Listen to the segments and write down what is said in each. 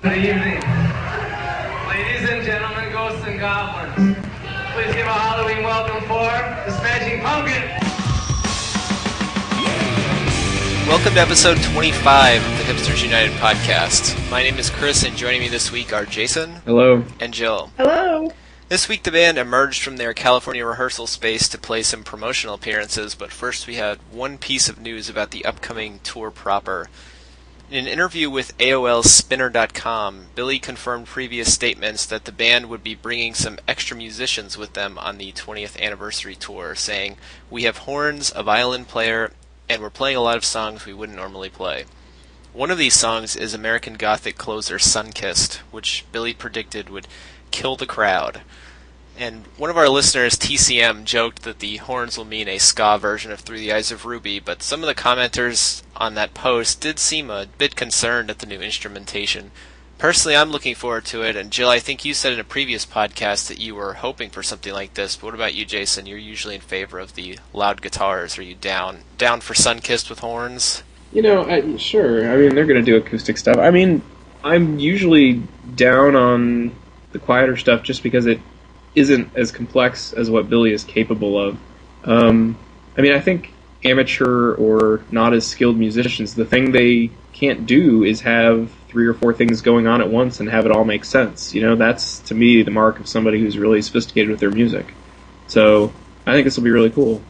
Good evening. Ladies and gentlemen, ghosts and goblins, please give a Halloween welcome for the Smashing Pumpkins. Welcome to episode 25 of the Hipsters United podcast. My name is Chris, and joining me this week are Jason. Hello. And Jill. Hello. This week the band emerged from their California rehearsal space to play some promotional appearances, but first we had one piece of news about the upcoming tour proper. In an interview with AOL's Spinner.com, Billy confirmed previous statements that the band would be bringing some extra musicians with them on the 20th anniversary tour, saying, "We have horns, a violin player, and we're playing a lot of songs we wouldn't normally play." One of these songs is American Gothic closer Sunkissed, which Billy predicted would kill the crowd. And one of our listeners, TCM, joked that the horns will mean a ska version of Through the Eyes of Ruby, but some of the commenters on that post did seem a bit concerned at the new instrumentation. Personally, I'm looking forward to it, and Jill, I think you said in a previous podcast that you were hoping for something like this, but what about you, Jason? You're usually in favor of the loud guitars. Are you down for Sunkissed with horns? You know, sure. I mean, they're going to do acoustic stuff. I mean, I'm usually down on the quieter stuff just because it isn't as complex as what Billy is capable of. I mean, I think amateur or not as skilled musicians, the thing they can't do is have 3 or 4 things going on at once and have it all make sense. You know, that's, to me, the mark of somebody who's really sophisticated with their music. So, I think this will be really cool.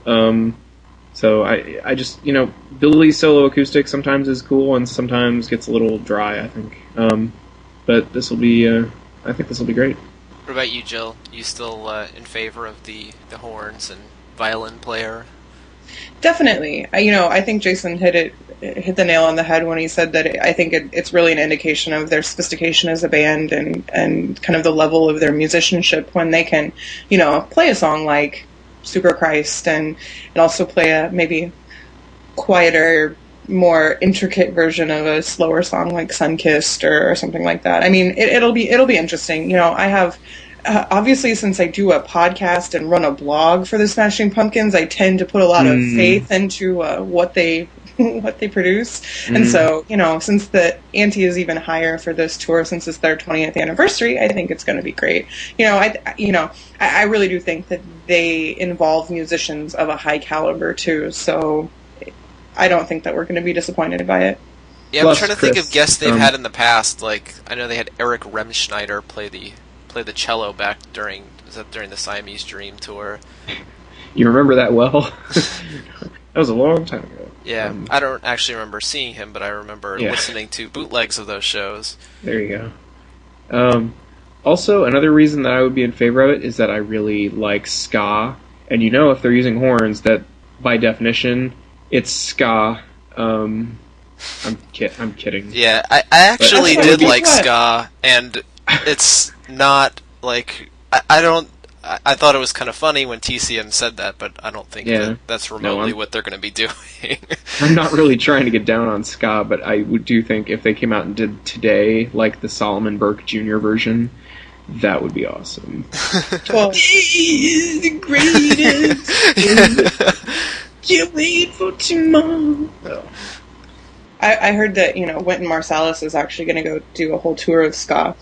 So, I just, you know, Billy's solo acoustic sometimes is cool and sometimes gets a little dry, I think. But this will be, I think this will be great. What about you, Jill? You still in favor of the horns and violin player? Definitely. I think Jason hit the nail on the head when he said that I think it's really an indication of their sophistication as a band and kind of the level of their musicianship when they can, play a song like Super Christ and also play a maybe quieter, more intricate version of a slower song like Sunkissed or something like that. I mean, it'll be interesting. I have obviously, since I do a podcast and run a blog for the Smashing Pumpkins, I tend to put a lot of faith into what they produce. Mm-hmm. And so, since the ante is even higher for this tour, since it's their 20th anniversary, I think it's going to be great. I really do think that they involve musicians of a high caliber too. So I don't think that we're going to be disappointed by it. Yeah, I'm trying to think of guests they've had in the past. Like, I know they had Eric Remschneider play the cello back during the Siamese Dream tour. You remember that well? That was a long time ago. Yeah, I don't actually remember seeing him, but I remember listening to bootlegs of those shows. There you go. Also, another reason that I would be in favor of it is that I really like ska, and if they're using horns, that by definition it's ska. I'm kidding. Yeah, I actually did like ska, and it's not like I thought it was kind of funny when TCM said that, but I don't think that's remotely what they're going to be doing. I'm not really trying to get down on ska, but I do think if they came out and did Today, like the Solomon Burke Jr. version, that would be awesome. Well, he is the greatest. Can't wait for tomorrow. I heard that, Wynton Marsalis is actually going to go do a whole tour of ska.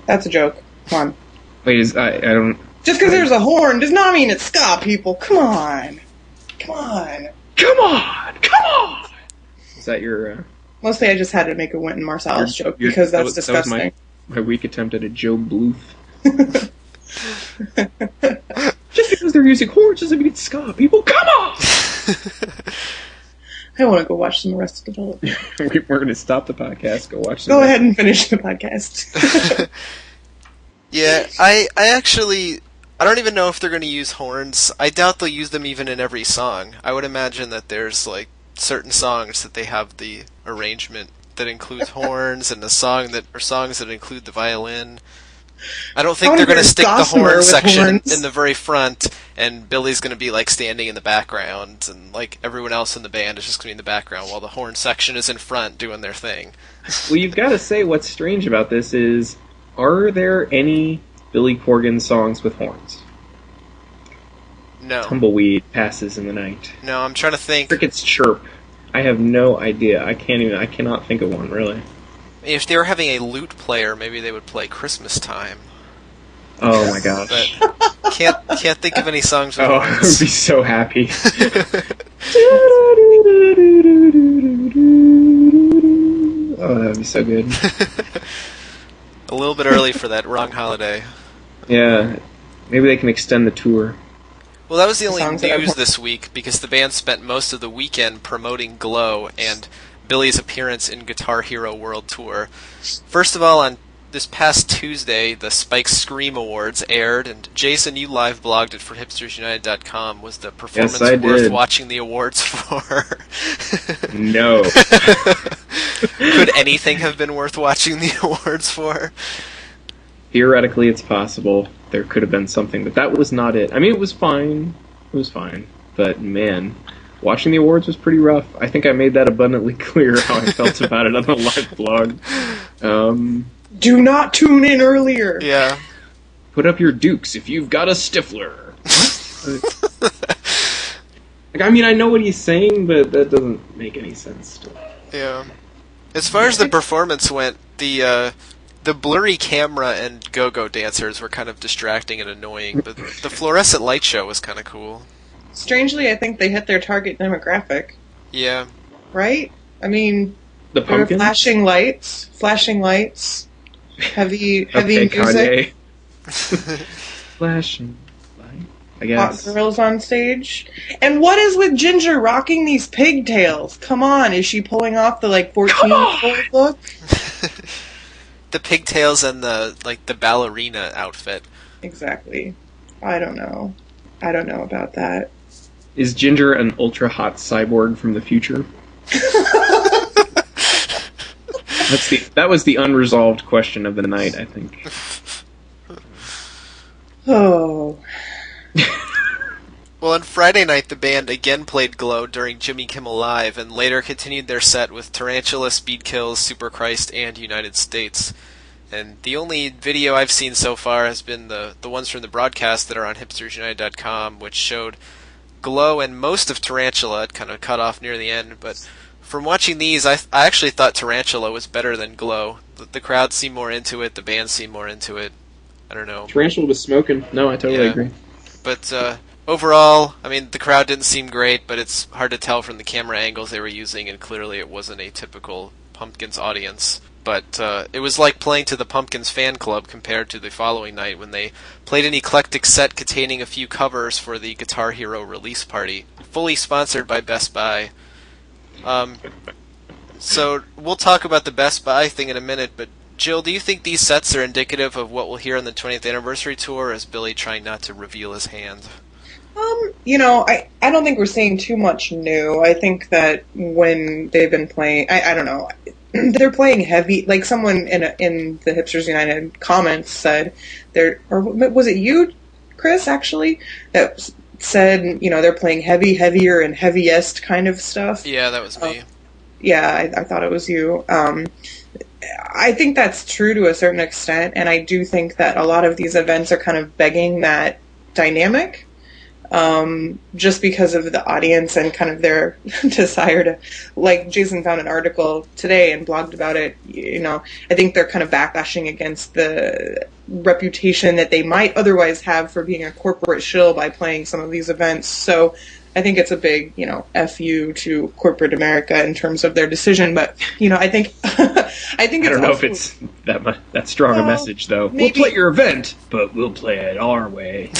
That's a joke. Come on. Wait, I don't... Just because there's a horn does not mean it's ska, people. Come on. Come on. Come on! Come on! Is that your... Mostly I just had to make a Wynton Marsalis joke because that's disgusting. That was my weak attempt at a Joe Bluth. Just because they're using horns doesn't mean it's ska, people. Come on! I want to go watch some Arrested Development. We're going to stop the podcast, go watch some... Go ahead and finish the podcast. Yeah, I don't even know if they're going to use horns. I doubt they'll use them even in every song. I would imagine that there's, like, certain songs that they have the arrangement that includes horns and songs that include the violin. I don't think they're going to stick the horn section in the very front, and Billy's going to be, like, standing in the background, and, like, everyone else in the band is just going to be in the background while the horn section is in front doing their thing. Well, you've got to say what's strange about this is, are there any Billy Corgan songs with horns? No. Tumbleweed passes in the night. No, I'm trying to think. Crickets chirp. I have no idea. I cannot think of one, really. If they were having a lute player, maybe they would play Christmas Time. Oh my gosh. But can't think of any songs with Oh, I would words. be so happy. Oh, that would be so good. A little bit early for that wrong holiday. Yeah, maybe they can extend the tour. Well, that was the only Songs that I've news this week, because the band spent most of the weekend promoting Glow and Billy's appearance in Guitar Hero World Tour. First of all, on this past Tuesday, the Spike Scream Awards aired, and Jason, you live blogged it for hipstersunited.com. Was the performance Yes, I worth did. watching the awards for? No. Could anything have been worth watching the awards for? Theoretically, it's possible. There could have been something, but that was not it. I mean, it was fine. It was fine. But, man, watching the awards was pretty rough. I think I made that abundantly clear how I felt about it on the live blog. Do not tune in earlier. Yeah. Put up your dukes if you've got a Stifler. Like, I mean, I know what he's saying, but that doesn't make any sense still. Yeah. As far as the performance went, the blurry camera and go-go dancers were kind of distracting and annoying, but the fluorescent light show was kind of cool. Strangely, I think they hit their target demographic, Yeah. right? I mean, The there were pumpkin? flashing lights, heavy Okay, music, Kanye. Flashing light, I hot guess. girls on stage. And what is with Ginger rocking these pigtails? Come on, is she pulling off the 14-year-old look? The pigtails and the ballerina outfit. Exactly. I don't know about that. Is Ginger an ultra-hot cyborg from the future? That was the unresolved question of the night, I think. Oh. Well, on Friday night, the band again played Glow during Jimmy Kimmel Live, and later continued their set with Tarantula, Speedkills, Superchrist, and United States. And the only video I've seen so far has been the ones from the broadcast that are on hipstersunited.com, which showed Glow and most of Tarantula. It kind of cut off near the end, but from watching these, I actually thought Tarantula was better than Glow. The crowd seemed more into it, the band seemed more into it. I don't know. Tarantula was smoking. No, I totally Yeah. agree. But overall, I mean, the crowd didn't seem great, but it's hard to tell from the camera angles they were using, and clearly it wasn't a typical Pumpkins audience. But it was like playing to the Pumpkins fan club compared to the following night when they played an eclectic set containing a few covers for the Guitar Hero release party, fully sponsored by Best Buy. So we'll talk about the Best Buy thing in a minute, but Jill, do you think these sets are indicative of what we'll hear on the 20th anniversary tour, or is Billy trying not to reveal his hand? I don't think we're seeing too much new. I think that when they've been playing, I don't know, they're playing heavy. Like someone in the Hipsters United comments said, or was it you, Chris, actually, that said, they're playing heavier, and heaviest kind of stuff. Yeah, that was me. Yeah, I thought it was you. I think that's true to a certain extent, and I do think that a lot of these events are kind of begging that dynamic, just because of the audience and kind of their desire to, like Jason found an article today and blogged about it, I think they're kind of backlashing against the reputation that they might otherwise have for being a corporate shill by playing some of these events. So I think it's a big, FU to corporate America in terms of their decision. But, I think I don't know if it's that strong a message, though. Maybe. We'll play your event, but we'll play it our way.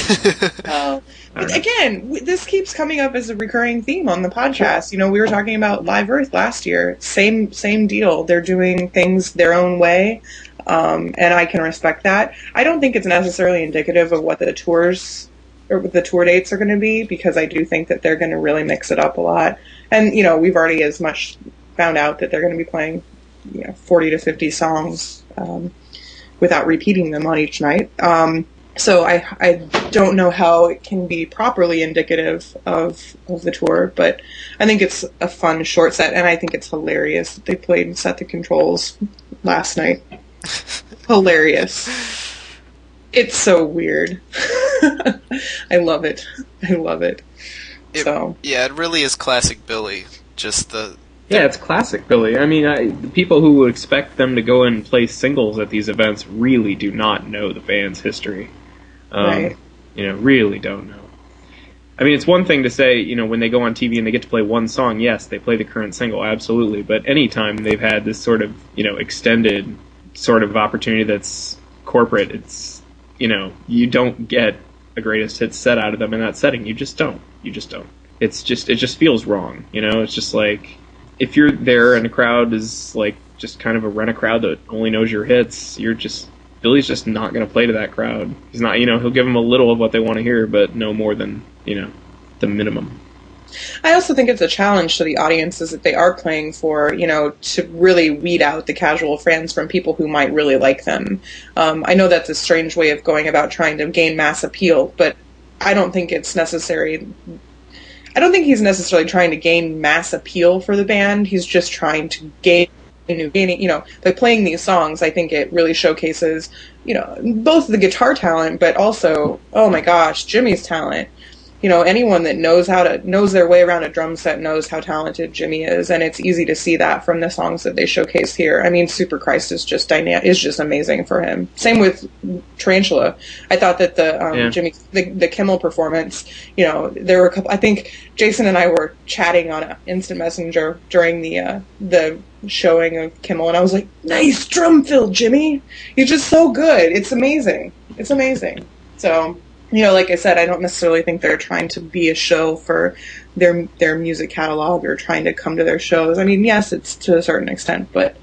But again, this keeps coming up as a recurring theme on the podcast. We were talking about Live Earth last year. Same deal. They're doing things their own way, and I can respect that. I don't think it's necessarily indicative of what the tours or what the tour dates are going to be, because I do think that they're going to really mix it up a lot. And, we've already as much found out that they're going to be playing 40 to 50 songs without repeating them on each night. So I don't know how it can be properly indicative of the tour, but I think it's a fun short set, and I think it's hilarious that they played Set the Controls last night. Hilarious. It's so weird. I love it. Yeah, it really is classic Billy. Just the Yeah, it's classic Billy. I mean, the people who would expect them to go and play singles at these events really do not know the band's history. Right. Really don't know. I mean, it's one thing to say, when they go on TV and they get to play one song, yes, they play the current single, absolutely. But anytime they've had this sort of, extended sort of opportunity that's corporate, it's, you don't get a greatest hits set out of them in that setting. You just don't. It just feels wrong. It's just like, if you're there and a crowd is like just kind of a rent-a-crowd that only knows your hits, Billy's just not going to play to that crowd. He's not, he'll give them a little of what they want to hear, but no more than, the minimum. I also think it's a challenge to the audiences that they are playing for, to really weed out the casual fans from people who might really like them. I know that's a strange way of going about trying to gain mass appeal, but I don't think it's necessary. I don't think he's necessarily trying to gain mass appeal for the band. He's just trying to by playing these songs, I think it really showcases, both the guitar talent, but also, oh my gosh, Jimmy's talent. Anyone that knows their way around a drum set knows how talented Jimmy is, and it's easy to see that from the songs that they showcase here. I mean, Super Christ is just amazing for him. Same with Tarantula. I thought that the Kimmel performance, there were a couple. I think Jason and I were chatting on Instant Messenger during the showing of Kimmel, and I was like, "Nice drum fill, Jimmy. You're just so good. It's amazing. It's amazing." So. Like I said, I don't necessarily think they're trying to be a show for their music catalog or trying to come to their shows. I mean, yes, it's to a certain extent, but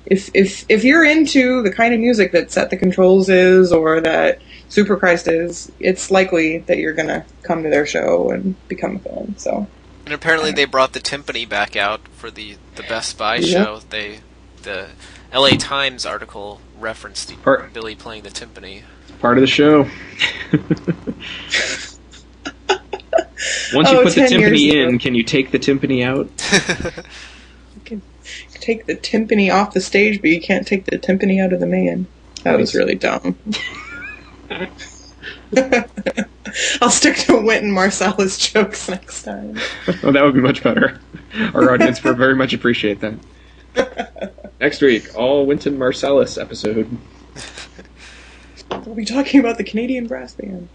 if you're into the kind of music that Set the Controls is or that Superchrist is, it's likely that you're gonna come to their show and become a fan. So. And apparently they brought the timpani back out for the Best Buy show. The LA Times article referenced Billy playing the timpani. Part of the show. Once you put the timpani in, can you take the timpani out? You can take the timpani off the stage, but you can't take the timpani out of the man. That was really dumb. I'll stick to Wynton Marsalis jokes next time. Oh, that would be much better. Our audience would very much appreciate that. Next week, all Wynton Marsalis episode. We'll be talking about the Canadian brass band.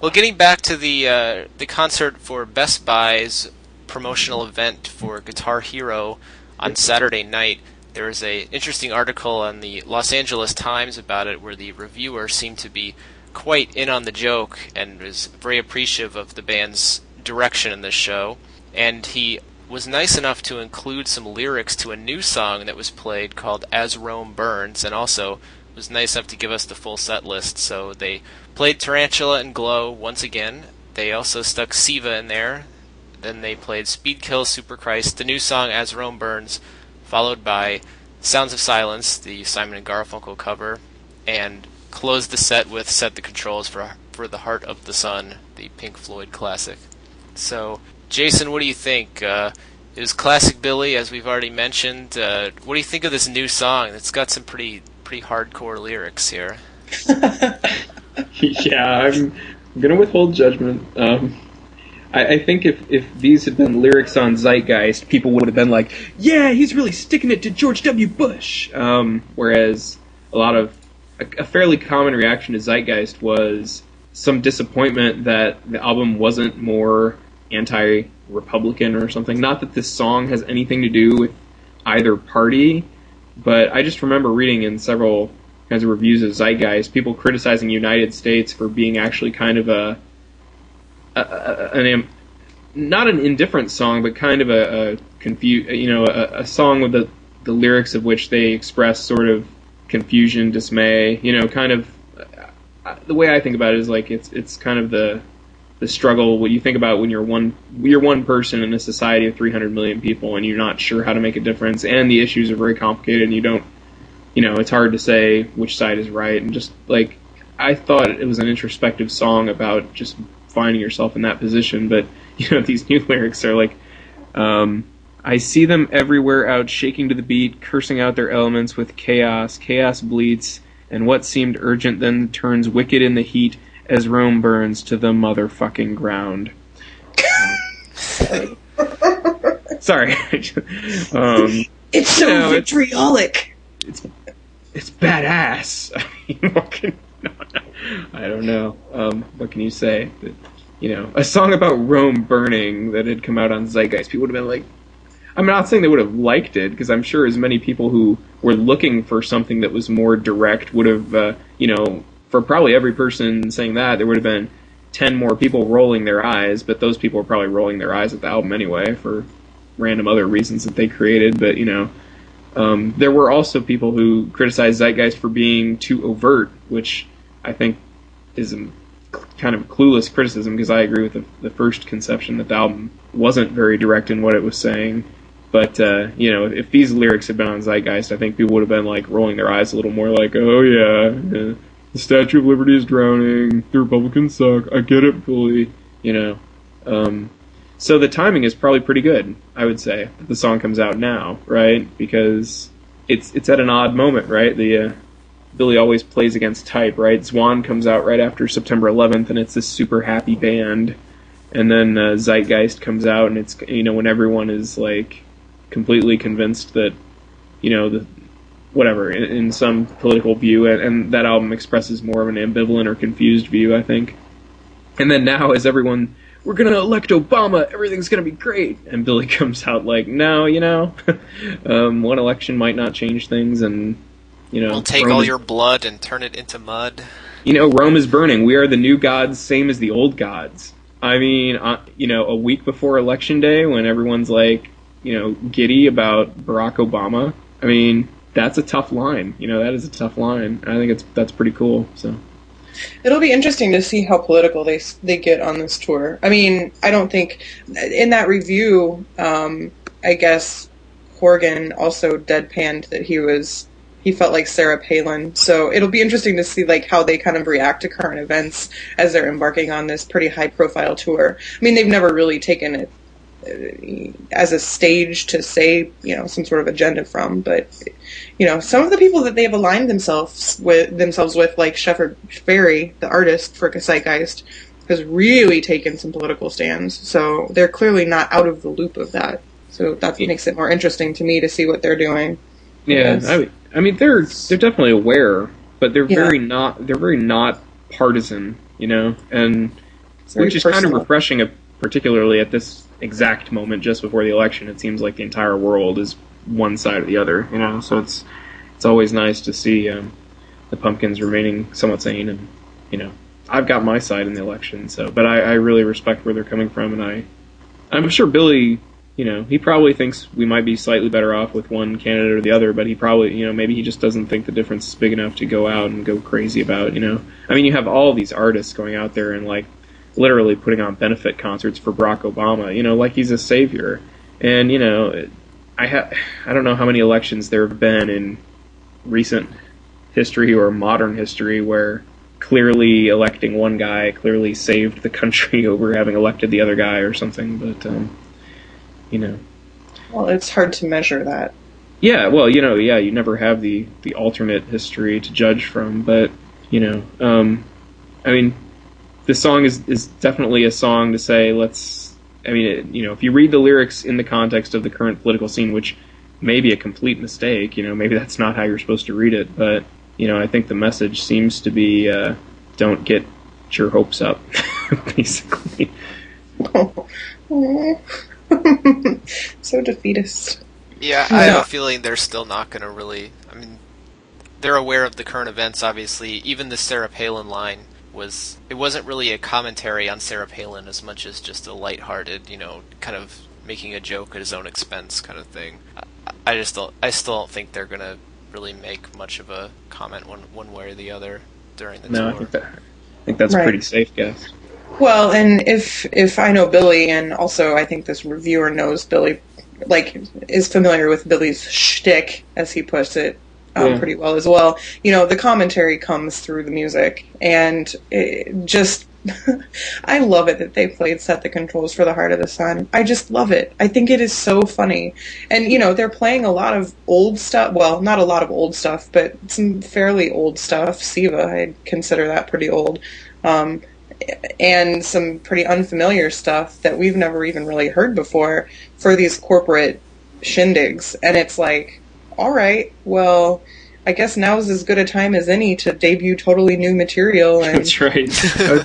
Well, getting back to the concert for Best Buy's promotional event for Guitar Hero on Saturday night, there was an interesting article on the Los Angeles Times about it where the reviewer seemed to be quite in on the joke and was very appreciative of the band's direction in this show. And he was nice enough to include some lyrics to a new song that was played called As Rome Burns, and also was nice enough to give us the full set list. So they played Tarantula and Glow once again. They also stuck Siva in there. Then they played Speedkill, Superchrist, the new song As Rome Burns, followed by Sounds of Silence, the Simon & Garfunkel cover, and closed the set with Set the Controls for The Heart of the Sun, the Pink Floyd classic. So, Jason, what do you think? It was classic Billy, as we've already mentioned. What do you think of this new song? It's got some pretty hardcore lyrics here. Yeah, I'm going to withhold judgment. I think if these had been lyrics on Zeitgeist, people would have been like, yeah, he's really sticking it to George W. Bush. Whereas a fairly common reaction to Zeitgeist was some disappointment that the album wasn't more anti-Republican or something. Not that this song has anything to do with either party, but I just remember reading in several kinds of reviews of Zeitgeist, people criticizing United States for being actually kind of not an indifferent song, but kind of a song with the lyrics of which they express sort of confusion, dismay, kind of the way I think about it is like it's kind of the struggle, what you think about when you're one person in a society of 300 million people and you're not sure how to make a difference, and the issues are very complicated and you don't, it's hard to say which side is right, and just like I thought it was an introspective song about just finding yourself in that position. But these new lyrics are like, I see them everywhere out shaking to the beat, cursing out their elements with chaos bleats, and what seemed urgent then turns wicked in the heat as Rome burns to the motherfucking ground. Sorry. It's so vitriolic. It's badass. I mean, I don't know. What can you say? But, a song about Rome burning that had come out on Zeitgeist, people would have been like, I'm not saying they would have liked it, because I'm sure as many people who were looking for something that was more direct would have, for probably every person saying that, there would have been 10 more people rolling their eyes, but those people were probably rolling their eyes at the album anyway for random other reasons that they created. But, there were also people who criticized Zeitgeist for being too overt, which I think is a kind of clueless criticism, because I agree with the first conception that the album wasn't very direct in what it was saying. But, if these lyrics had been on Zeitgeist, I think people would have been, like, rolling their eyes a little more like, oh, yeah, the Statue of Liberty is drowning, the Republicans suck, I get it, Billy, So the timing is probably pretty good, I would say, that the song comes out now, right? Because it's at an odd moment, right? Billy always plays against type, right? Zwan comes out right after September 11th, and it's this super happy band. And then Zeitgeist comes out, and it's, when everyone is, like, completely convinced that, whatever, in some political view, and that album expresses more of an ambivalent or confused view, I think. And then now, as everyone, we're going to elect Obama, everything's going to be great, and Billy comes out like, no, one election might not change things, and, we'll take all your blood and turn it into mud. Rome is burning, we are the new gods, same as the old gods. I mean, a week before Election Day, when everyone's like, giddy about Barack Obama, I mean, that's a tough line. That is a tough line. I think that's pretty cool. So it'll be interesting to see how political they get on this tour. I mean, I don't think in that review, I guess Horgan also deadpanned that he felt like Sarah Palin. So it'll be interesting to see like how they kind of react to current events as they're embarking on this pretty high profile tour. I mean, they've never really taken it as a stage to say, some sort of agenda from, but, some of the people that they have aligned themselves with, like Shepard Fairey, the artist for Zeitgeist, has really taken some political stands, so they're clearly not out of the loop of that. So that makes it more interesting to me to see what they're doing. Yeah, I mean, they're definitely aware, but they're very not partisan, and which is personal. Kind of refreshing, particularly at this exact moment just before the election. It seems like the entire world is one side or the other, so it's always nice to see the Pumpkins remaining somewhat sane, and I've got my side in the election, but I really respect where they're coming from, and I'm sure Billy, he probably thinks we might be slightly better off with one candidate or the other, but he probably, maybe he just doesn't think the difference is big enough to go out and go crazy about, I mean, you have all these artists going out there and, like, literally putting on benefit concerts for Barack Obama, like he's a savior. And, I don't know how many elections there have been in recent history or modern history where clearly electing one guy clearly saved the country over having elected the other guy or something, but, Well, it's hard to measure that. Yeah, well, you never have the alternate history to judge from, but, I mean, this song is definitely a song to say, if you read the lyrics in the context of the current political scene, which may be a complete mistake, maybe that's not how you're supposed to read it, but, I think the message seems to be, don't get your hopes up, basically. So defeatist. Yeah, I have a feeling they're still not going to really, they're aware of the current events, obviously. Even the Sarah Palin line it wasn't really a commentary on Sarah Palin as much as just a lighthearted, kind of making a joke at his own expense kind of thing. I still don't think they're gonna really make much of a comment one way or the other during the tour. I think that's a pretty safe guess. Well, and if I know Billy, and also I think this reviewer knows Billy, like, is familiar with Billy's shtick, as he puts it, pretty well as well. The commentary comes through the music, and it just, I love it that they played Set the Controls for the Heart of the Sun. I just love it. I think it is so funny. And, they're playing a lot of old stuff. Well, not a lot of old stuff, but some fairly old stuff. Siva, I'd consider that pretty old. and some pretty unfamiliar stuff that we've never even really heard before for these corporate shindigs. And it's like, all right, well, I guess now's as good a time as any to debut totally new material. And That's right. I was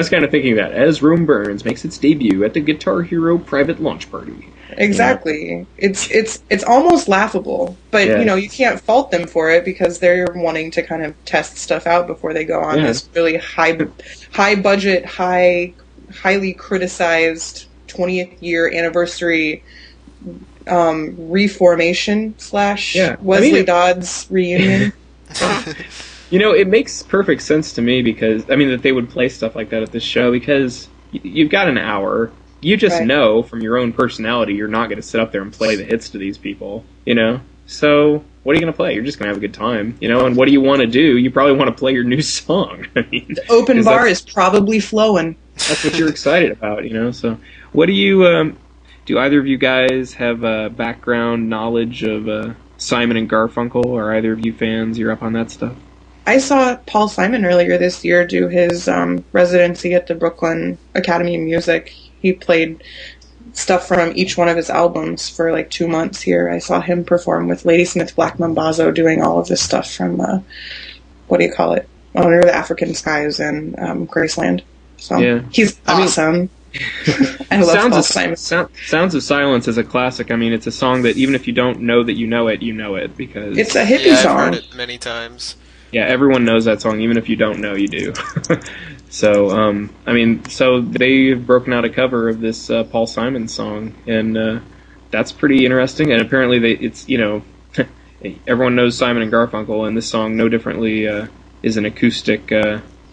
kind of thinking that as Rome Burns makes its debut at the Guitar Hero private launch party. exactly, it's almost laughable, but Yeah. you can't fault them for it because they're wanting to kind of test stuff out before they go on this really high budget, highly criticized 20th year anniversary reformation / Wesley Dodds reunion. It makes perfect sense to me because, that they would play stuff like that at this show because you've got an hour. You just know from your own personality you're not going to sit up there and play the hits to these people, So what are you going to play? You're just going to have a good time, And what do you want to do? You probably want to play your new song. The open bar is probably flowing. That's what you're excited about, So what do you... do either of you guys have background knowledge of Simon and Garfunkel? Are either of you fans? You're up on that stuff? I saw Paul Simon earlier this year do his residency at the Brooklyn Academy of Music. He played stuff from each one of his albums for like 2 months here. I saw him perform with Ladysmith Black Mambazo doing all of this stuff from, what do you call it? Under the African Skies and Graceland. So he's awesome. I love Paul Simon. Sounds of Silence is a classic. It's a song that even if you don't know that you know it because... It's a hippie song. I've heard it many times. Yeah, everyone knows that song, even if you don't know, you do. So, so they've broken out a cover of this Paul Simon song, and that's pretty interesting. And apparently, everyone knows Simon and Garfunkel, and this song, no differently, is an acoustic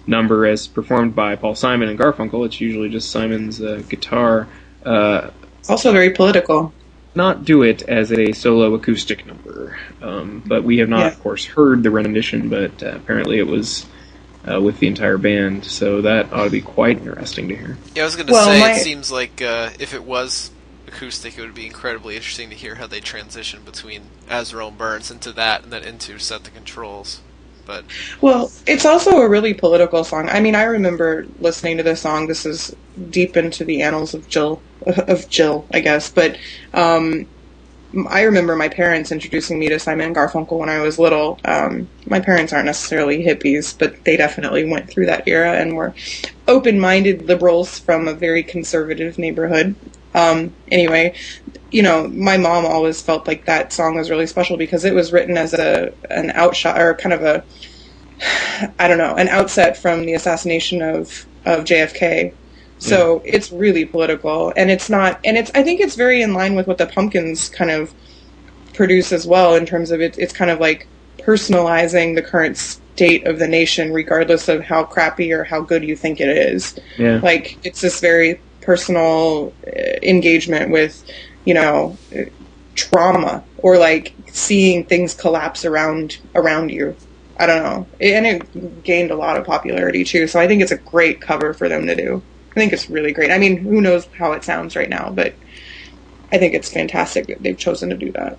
number as performed by Paul Simon and Garfunkel. It's usually just Simon's guitar. Also very political. Not do it as a solo acoustic number, but we have not, of course, heard the rendition, but apparently it was with the entire band, so that ought to be quite interesting to hear. Yeah, I was going to say, it seems like if it was acoustic, it would be incredibly interesting to hear how they transition between As Rome Burns into that and then into Set the Controls. But well, it's also a really political song. I remember listening to this song. This is deep into the annals of Jill, I guess. But I remember my parents introducing me to Simon and Garfunkel when I was little. My parents aren't necessarily hippies, but they definitely went through that era and were open-minded liberals from a very conservative neighborhood. Anyway, my mom always felt like that song was really special because it was written as an outshot or kind of an outset from the assassination of JFK. So it's really political, and I think it's very in line with what the Pumpkins kind of produce as well in terms of it's kind of like personalizing the current state of the nation regardless of how crappy or how good you think it is. Yeah. Like, it's this very personal engagement with, trauma or like seeing things collapse around you. I don't know. And it gained a lot of popularity too, so I think it's a great cover for them to do. I think it's really great. Who knows how it sounds right now, but I think it's fantastic that they've chosen to do that.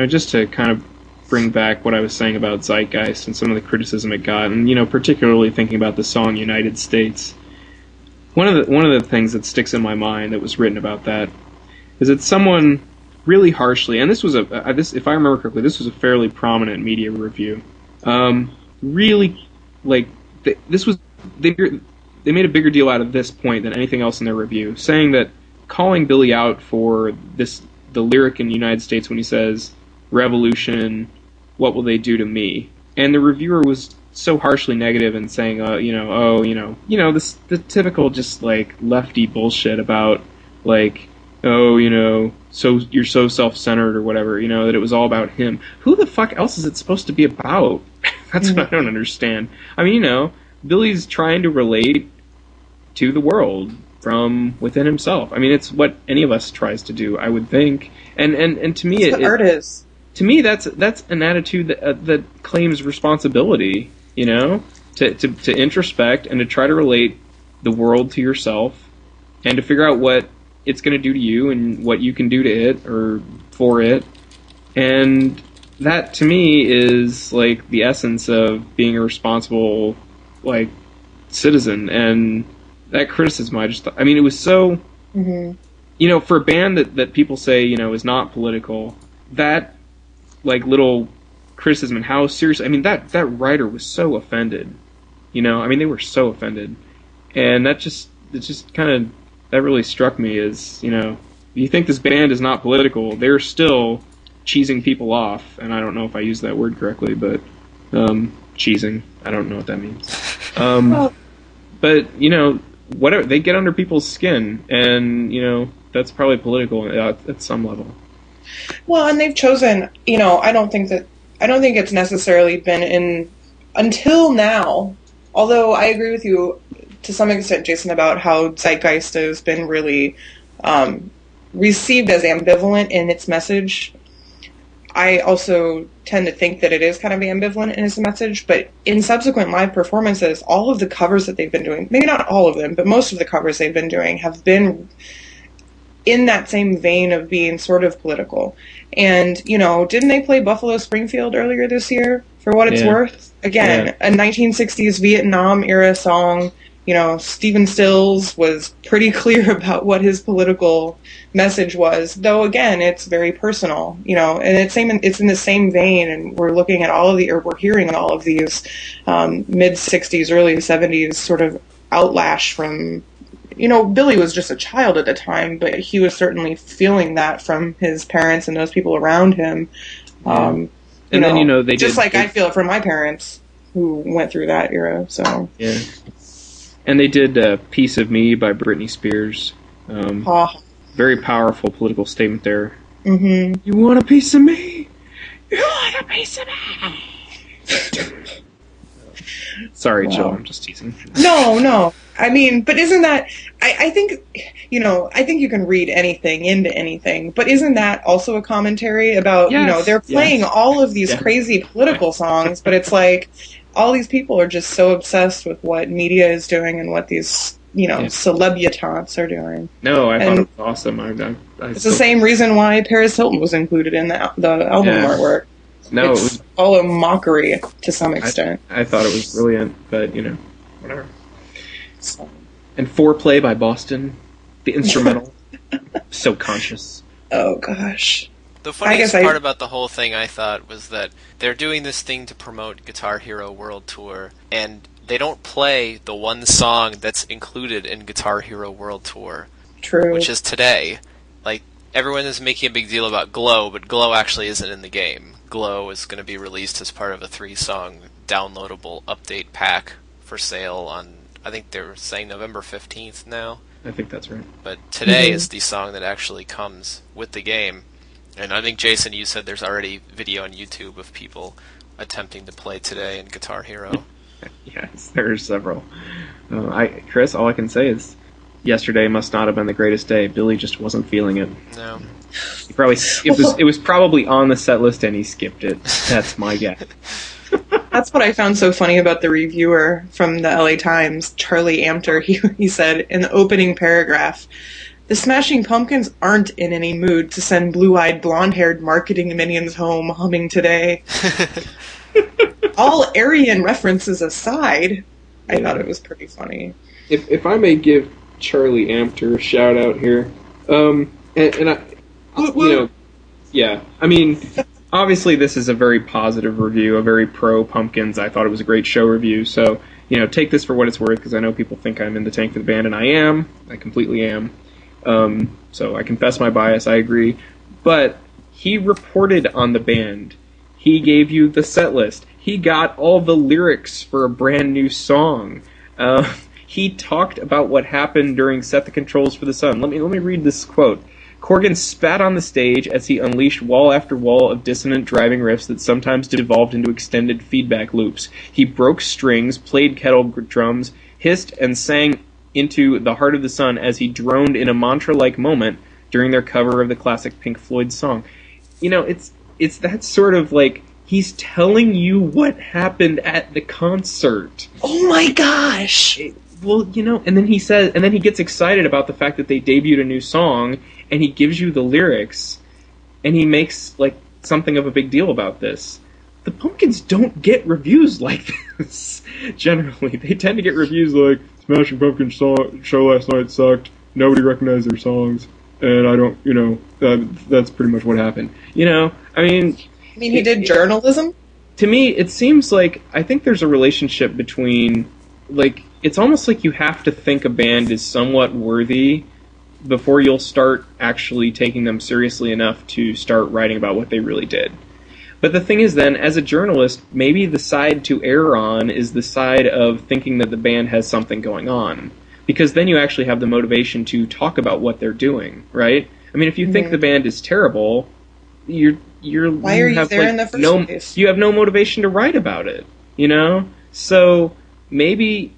Just to kind of bring back what I was saying about Zeitgeist and some of the criticism it got, and, particularly thinking about the song United States, one of the things that sticks in my mind that was written about that is that someone really harshly, and this was if I remember correctly, this was a fairly prominent media review, really, like, they made a bigger deal out of this point than anything else in their review, saying that calling Billy out for the lyric in the United States when he says, "Revolution, what will they do to me?" And the reviewer was so harshly negative and saying, the typical just like lefty bullshit about like, so you're so self-centered or whatever, that it was all about him. Who the fuck else is it supposed to be about? That's what I don't understand. Billy's trying to relate to the world from within himself. It's what any of us tries to do, I would think. And to me, that's what art is. To me, that's an attitude that claims responsibility. To introspect and to try to relate the world to yourself, and to figure out what it's going to do to you and what you can do to it or for it. And that, to me, is like the essence of being a responsible like citizen, and that criticism, I mean, it was so, for a band that people say, is not political, that, like, little criticism and how serious, I mean, that writer was so offended, I mean, they were so offended, and it just kind of, that really struck me as, you think this band is not political, they're still cheesing people off, and I don't know if I used that word correctly, but, cheesing, I don't know what that means. But, whatever, they get under people's skin, and, that's probably political at some level. Well, and they've chosen, I don't think it's necessarily been until now, although I agree with you to some extent, Jason, about how Zeitgeist has been really received as ambivalent in its message. I also tend to think that it is kind of ambivalent in its message, but in subsequent live performances, all of the covers that they've been doing, maybe not all of them, but most of the covers they've been doing have been in that same vein of being sort of political. And, didn't they play Buffalo Springfield earlier this year, for what it's worth? Again, a 1960s Vietnam-era song. Stephen Stills was pretty clear about what his political message was, though again, it's very personal, and it's in the same vein, and we're looking at we're hearing all of these mid-60s, early 70s sort of outlash from, Billy was just a child at the time, but he was certainly feeling that from his parents and those people around him. And then, they just like I feel it from my parents who went through that era, so. Yeah. And they did Piece of Me by Britney Spears. Very powerful political statement there. Mm-hmm. You want a piece of me? You want a piece of me? Sorry, Jill, I'm just teasing. No. I mean, but isn't that... I think, I think you can read anything into anything, but isn't that also a commentary about, they're playing all of these crazy political songs, but it's like... all these people are just so obsessed with what media is doing and what these, celebutantes are doing. No, I thought it was awesome. It's the same reason why Paris Hilton was included in the album artwork. No, it's it was all a mockery to some extent. I thought it was brilliant, but, whatever. And Foreplay by Boston, the instrumental. So conscious. Oh, gosh. The funniest part about the whole thing, I thought, was that they're doing this thing to promote Guitar Hero World Tour, and they don't play the one song that's included in Guitar Hero World Tour. True. Which is Today. Like, everyone is making a big deal about Glow, but Glow actually isn't in the game. Glow is going to be released as part of a 3-song downloadable update pack for sale on, I think they're saying November 15th now. I think that's right. But Today is the song that actually comes with the game. And I think, Jason, you said there's already video on YouTube of people attempting to play Today in Guitar Hero. Yes, there's several. Chris, all I can say is, yesterday must not have been the greatest day. Billy just wasn't feeling it. No. It was probably on the set list and he skipped it. That's my guess. That's what I found so funny about the reviewer from the LA Times, Charlie Amter. He said in the opening paragraph, "The Smashing Pumpkins aren't in any mood to send blue-eyed, blonde-haired marketing minions home humming Today." All Aryan references aside, I thought it was pretty funny. If I may give Charlie Amter a shout-out here, I mean, obviously this is a very positive review, a very pro-Pumpkins. I thought it was a great show review, so, take this for what it's worth, because I know people think I'm in the tank for the band, and I am. I completely am. So I confess my bias, I agree. But he reported on the band. He gave you the set list. He got all the lyrics for a brand new song. He talked about what happened during Set the Controls for the Sun. Let me read this quote. Corgan spat on the stage as he unleashed wall after wall of dissonant driving riffs that sometimes devolved into extended feedback loops. He broke strings, played kettle drums, hissed and sang into the heart of the sun as he droned in a mantra-like moment during their cover of the classic Pink Floyd song. It's that sort of like, he's telling you what happened at the concert. Oh my gosh! Well, and then he gets excited about the fact that they debuted a new song, and he gives you the lyrics, and he makes, like, something of a big deal about this. the Pumpkins don't get reviews like this, generally. They tend to get reviews like, Smashing Pumpkins show last night sucked, nobody recognized their songs, and I don't, that's pretty much what happened. I mean, he did journalism? To me, it seems like, I think there's a relationship between, like, it's almost like you have to think a band is somewhat worthy before you'll start actually taking them seriously enough to start writing about what they really did. But the thing is then, as a journalist, maybe the side to err on is the side of thinking that the band has something going on. Because then you actually have the motivation to talk about what they're doing, right? I mean, if you think the band is terrible, why are you there in the first place? You have no motivation to write about it, So maybe,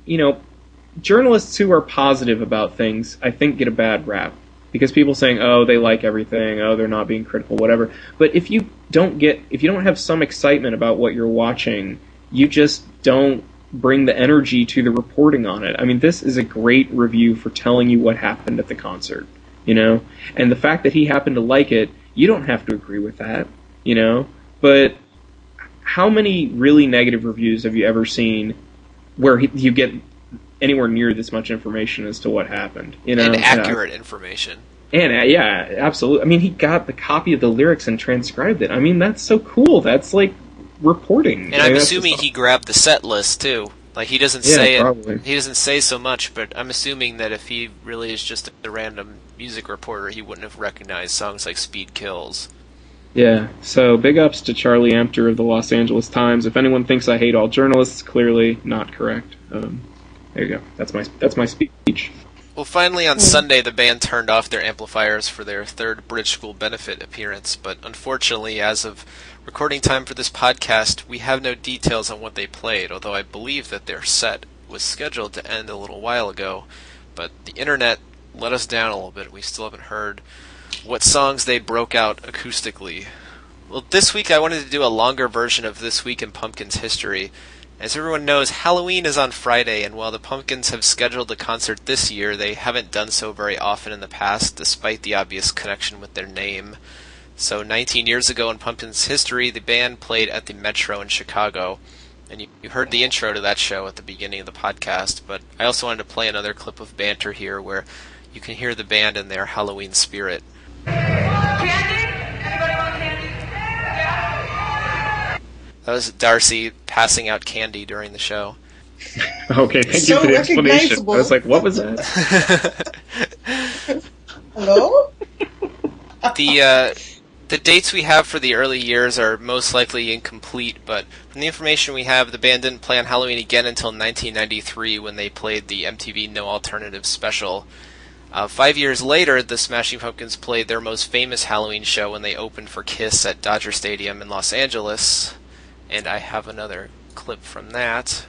journalists who are positive about things, I think, get a bad rap. Because people saying, oh, they like everything, oh, they're not being critical, whatever. But if you don't have some excitement about what you're watching, you just don't bring the energy to the reporting on it. I mean, this is a great review for telling you what happened at the concert, And the fact that he happened to like it, you don't have to agree with that, But how many really negative reviews have you ever seen where you get anywhere near this much information as to what happened? And accurate information. And, yeah, absolutely. I mean, he got the copy of the lyrics and transcribed it. I mean, that's so cool. That's, like, reporting. And I'm assuming he grabbed the set list, too. Like, he doesn't say probably. He doesn't say so much, but I'm assuming that if he really is just a random music reporter, he wouldn't have recognized songs like Speed Kills. Yeah, so big ups to Charlie Amter of the Los Angeles Times. If anyone thinks I hate all journalists, clearly not correct. There you go. That's my speech. Well, finally on Sunday, the band turned off their amplifiers for their third British School benefit appearance, but unfortunately, as of recording time for this podcast, we have no details on what they played, although I believe that their set was scheduled to end a little while ago, but the internet let us down a little bit. We still haven't heard what songs they broke out acoustically. Well, this week I wanted to do a longer version of This Week in Pumpkins History. As everyone knows, Halloween is on Friday, and while the Pumpkins have scheduled a concert this year, they haven't done so very often in the past, despite the obvious connection with their name. So 19 years ago in Pumpkins history, the band played at the Metro in Chicago, and you heard the intro to that show at the beginning of the podcast, but I also wanted to play another clip of banter here where you can hear the band in their Halloween spirit. Candy? Anybody want candy? That was Darcy passing out candy during the show. Okay, thank you for the explanation. I was like, what was that? Hello? The dates we have for the early years are most likely incomplete, but from the information we have, the band didn't play on Halloween again until 1993 when they played the MTV No Alternative special. 5 years later, the Smashing Pumpkins played their most famous Halloween show when they opened for Kiss at Dodger Stadium in Los Angeles. And I have another clip from that.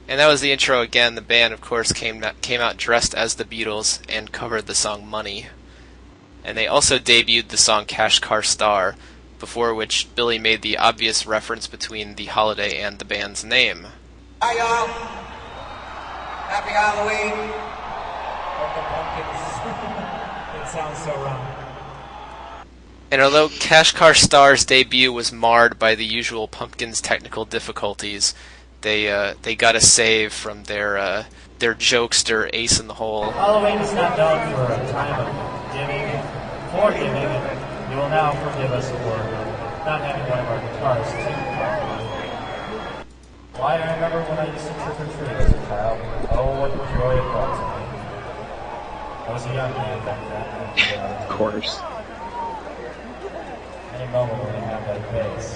And that was the intro again. The band, of course, came out dressed as the Beatles and covered the song Money. And they also debuted the song Cash Car Star, before which Billy made the obvious reference between the holiday and the band's name. Hi, y'all. Happy Halloween. It sounds so wrong. And although Cash Car Star's debut was marred by the usual Pumpkins technical difficulties, they got a save from their jokester Ace in the Hole. Halloween is not known for a time of forgiving, and you will now forgive us for not having one of our guitars too. Why, I remember when I used to trick or treat as a child. Oh, what joy it brought to me. I was a young man back then. Of course. Any moment when you have that bass.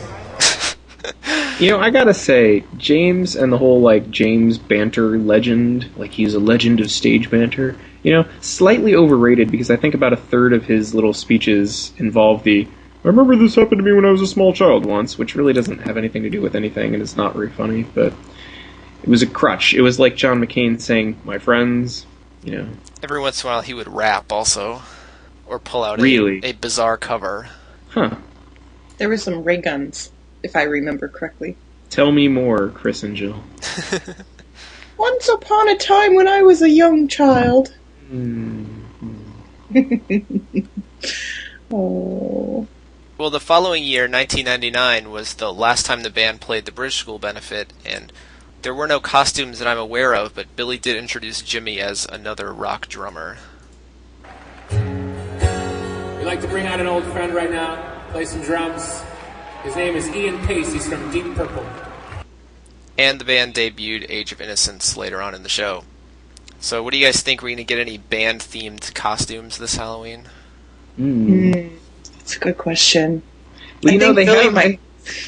I gotta say, James and the whole, James banter legend, he's a legend of stage banter, slightly overrated because I think about a third of his little speeches involve I remember this happened to me when I was a small child once, which really doesn't have anything to do with anything, and it's not very funny, but it was a crutch. It was like John McCain saying, my friends, Every once in a while he would rap also, or pull out a bizarre cover. Huh. There were some ray guns, if I remember correctly. Tell me more, Chris and Jill. Once upon a time when I was a young child. Oh. Well, the following year, 1999, was the last time the band played the British School benefit, and there were no costumes that I'm aware of, but Billy did introduce Jimmy as another rock drummer. We'd like to bring out an old friend right now, play some drums. His name is Ian Pace. He's from Deep Purple. And the band debuted Age of Innocence later on in the show. So what do you guys think? We're going to get any band-themed costumes this Halloween? That's a good question. Well, I think they Billy have... might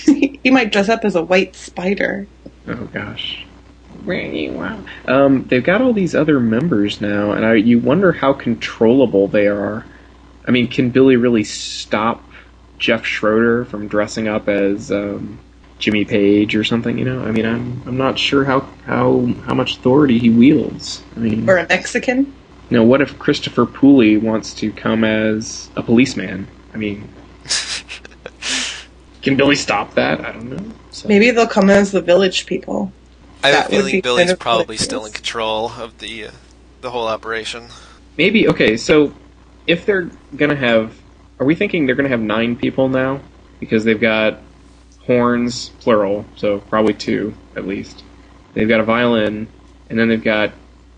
he might dress up as a white spider. Oh, gosh. Wow. They've got all these other members now, and you wonder how controllable they are. I mean, can Billy really stop Jeff Schroeder from dressing up as Jimmy Page or something? I mean, I'm not sure how much authority he wields. I mean, Or a Mexican? what if Christopher Pooley wants to come as a policeman? I mean, can Billy stop that? I don't know. So. Maybe they'll come as the Village People. I have That a would feeling be Billy's kind of probably hilarious. still in control of the whole operation. Maybe, okay, so if they're gonna have... Are we thinking they're gonna have 9 people now? Because they've got horns, plural, so probably 2, at least. They've got a violin, and then they've got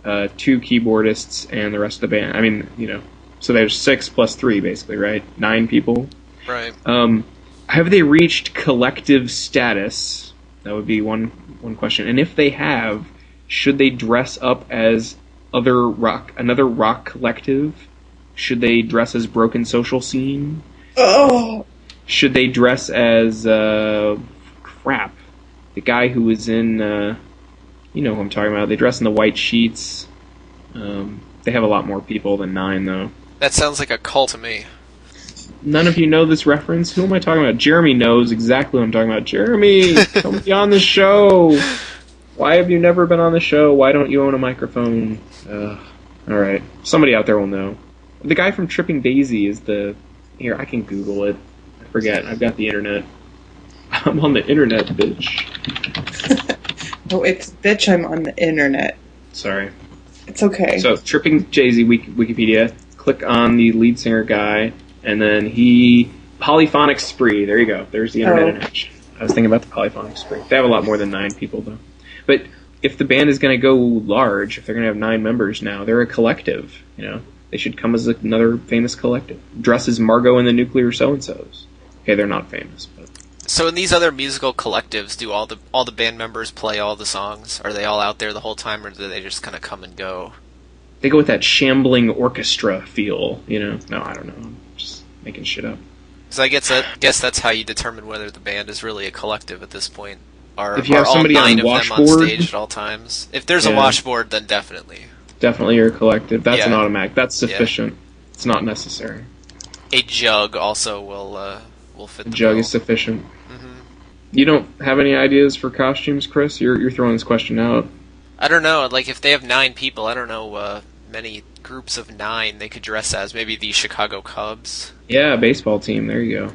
2 keyboardists and the rest of the band. I mean, so there's 6 plus 3, basically, right? 9 people. Right. Have they reached collective status? That would be one question. And if they have, should they dress up as another rock collective? Should they dress as Broken Social Scene? Oh! Should they dress as the guy who was in you know who I'm talking about. They dress in the white sheets. They have a lot more people than 9 though. That sounds like a cult to me. None of you know this reference? Who am I talking about? Jeremy knows exactly what I'm talking about. Jeremy, come be on the show. Why have you never been on the show? Why don't you own a microphone? Alright. Somebody out there will know. The guy from Tripping Daisy is the... Here, I can Google it. I forget. I've got the internet. I'm on the internet, bitch. No, it's bitch, I'm on the internet. Sorry. It's okay. So, Tripping Daisy, Wikipedia. Click on the lead singer guy, and then Polyphonic Spree. There you go. There's the internet in action. I was thinking about the Polyphonic Spree. They have a lot more than 9 people, though. But if the band is going to go large, if they're going to have 9 members now, they're a collective, They should come as another famous collective. Dress as Margot and the Nuclear So-and-Sos. Okay, they're not famous, but... So in these other musical collectives, do all the band members play all the songs? Are they all out there the whole time, or do they just kind of come and go? They go with that shambling orchestra feel, No, I don't know. I'm just making shit up. So I guess that's how you determine whether the band is really a collective at this point. If you have somebody all 9 on of them on washboard, stage at all times? If there's a washboard, then definitely. Definitely you're a collective. That's an Yeah. automatic. That's sufficient. It's not necessary. A jug also will fit The the jug bill. is sufficient. You don't have any ideas for costumes, Chris? You're throwing this question out. I don't know. Like, if they have 9 people, I don't know many groups of 9 they could dress as. Maybe the Chicago Cubs. Yeah, baseball team. There you go.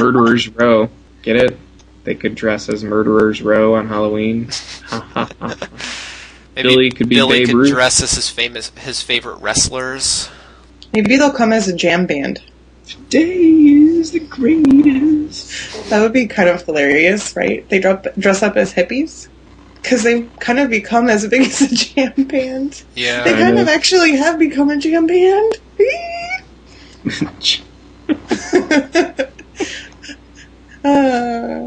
Murderers Row. Get it? They could dress as Murderers Row on Halloween. Maybe Billy could be Billy Babe could Ruth. dress as his favorite wrestlers. Maybe they'll come as a jam band. Today is the greatest. That would be kind of hilarious, right? They dress up as hippies? Because they've kind of become as big as a jam band. Yeah. They kind of actually have become a jam band.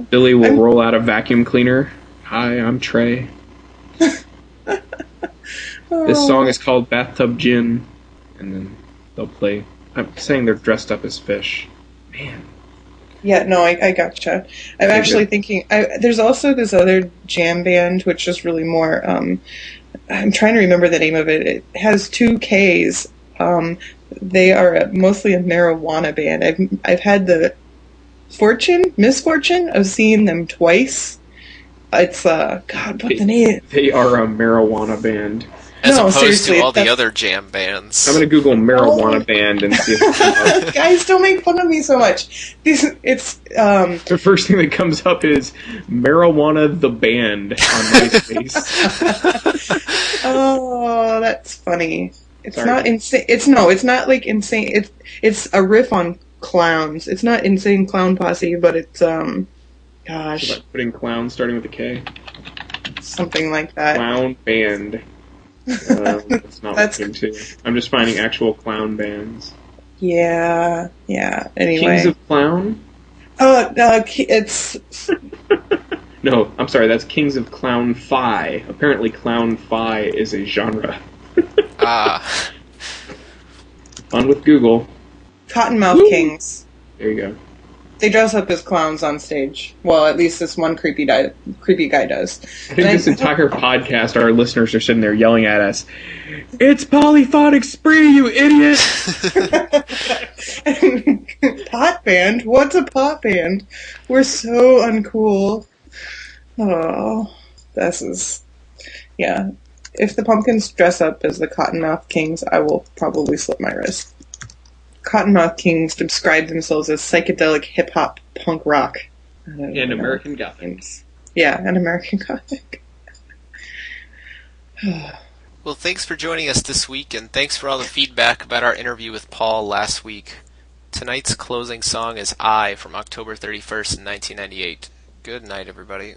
Billy will roll out a vacuum cleaner. Hi, I'm Trey. This song is called Bathtub Gin. And then they'll play. I'm saying they're dressed up as fish. Man. Yeah, no, I gotcha. I'm actually thinking... there's also this other jam band, which is really more... I'm trying to remember the name of it. It has 2 Ks. They are mostly a marijuana band. I've had the misfortune of seeing them twice. It's, God, what's the name? They are a marijuana band. As No, opposed seriously, to all the that's- other jam bands. I'm gonna Google marijuana band and see if it comes up. Guys, don't make fun of me so much. It's The first thing that comes up is marijuana the band on MySpace. oh, that's funny. It's Sorry. not insane. It's not like insane. It's a riff on clowns. It's not Insane Clown Posse, but it's gosh, Like putting clown starting with a K. something like that. Clown band. That's not That's- looking too. I'm just finding actual clown bands. Yeah. Anyway, Kings of Clown? it's No, I'm sorry, that's Kings of Clown Fi. Apparently Clown Fi is a genre. Ah. Fun with Google. Cottonmouth Woo. Kings. There you go. They dress up as clowns on stage. Well, at least this one creepy guy does. I think this entire podcast, our listeners are sitting there yelling at us, "It's Polyphonic Spree, you idiot!" Pot band? What's a pot band? We're so uncool. Oh, this is... Yeah. If the Pumpkins dress up as the Cottonmouth Kings, I will probably slip my wrist. Cottonmouth Kings describe themselves as psychedelic hip-hop punk rock. And American Gothic. Yeah, and American Gothic. Well, thanks for joining us this week, and thanks for all the feedback about our interview with Paul last week. Tonight's closing song is I from October 31st in 1998. Good night, everybody.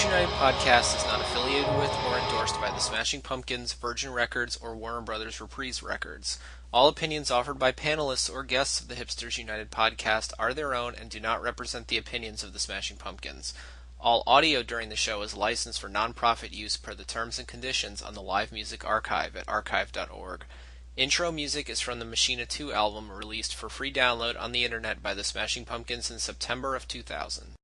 Hipsters United podcast is not affiliated with or endorsed by the Smashing Pumpkins, Virgin Records, or Warner Brothers Reprise Records. All opinions offered by panelists or guests of the Hipsters United podcast are their own and do not represent the opinions of the Smashing Pumpkins. All audio during the show is licensed for non-profit use per the terms and conditions on the Live Music Archive at archive.org. Intro music is from the Machina 2 album released for free download on the internet by the Smashing Pumpkins in September of 2000.